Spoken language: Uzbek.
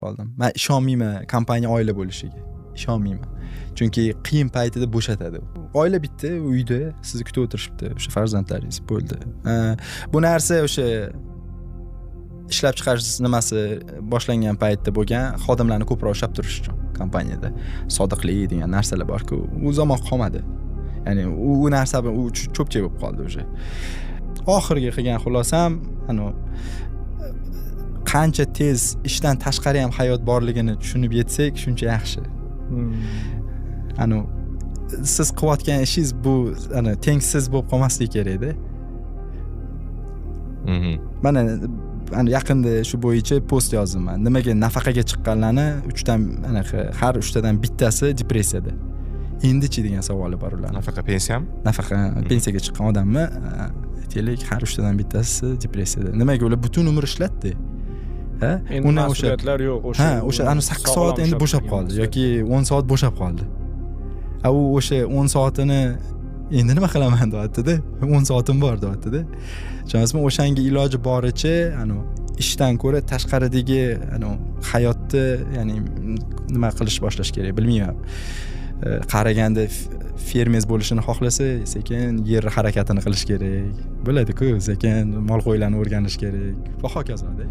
qoldim. Men ishonmayman kompaniya oila bo'lishiga. Ishonmayman. Chunki qiyin paytida bo'shatadi. Oila bitta uyda sizni kutib o'tirishibdi, o'sha farzandlaringiz bo'ldi. Bu narsa o'sha ishlab chiqarish nimasi boshlangan paytda bo'lgan xodimlarni ko'proq ushlab turish uchun kompaniyada sodiqlik degan narsalar bor-ku, u zamon qolmadi. Ya'ni u narsa u cho'pchak bo'lib qoldi o'sha. Oxirgi qilgan xulosam, qancha tez ishdan tashqari ham hayot borligini tushunib yetsak, shuncha yaxshi. Siz qilayotgan ishingiz bu tengsiz bo'lib qolmasligi kerak-da. Mana yaqinda shu bo'yicha post yozdim. Nimaga nafaqaga chiqqanlarni 3 dan har 3 tadan bittasi depressiyada. Endichi degan savoli bor ular. Nafaqa pensiyami? Nafaqa pensiyaga chiqqan odammi, aytaylik, har 3 tadan bittasi depressiyada. Nimaga ular butun umr ishlatdi? Endi mas'uliyatlar yo'q, o'sha 8 soat endi bo'shab qoldi yoki 10 soat bo'shab qoldi. U o'sha 10 soatini endi nima qilaman deyapti-da. 10 soatim bor deyapti-da. Tushunasizmi? O'shanga iloji boricha, ishdan ko'ra tashqaridagi, hayotni, ya'ni nima qilish boshlash kerak, bilmayman. Qaraganda fermer bo'lishini xohlasa, sekin yer harakatini qilish kerak. Bo'ladi-ku, sekin mol qo'ylarni o'rganish kerak va hokazoda.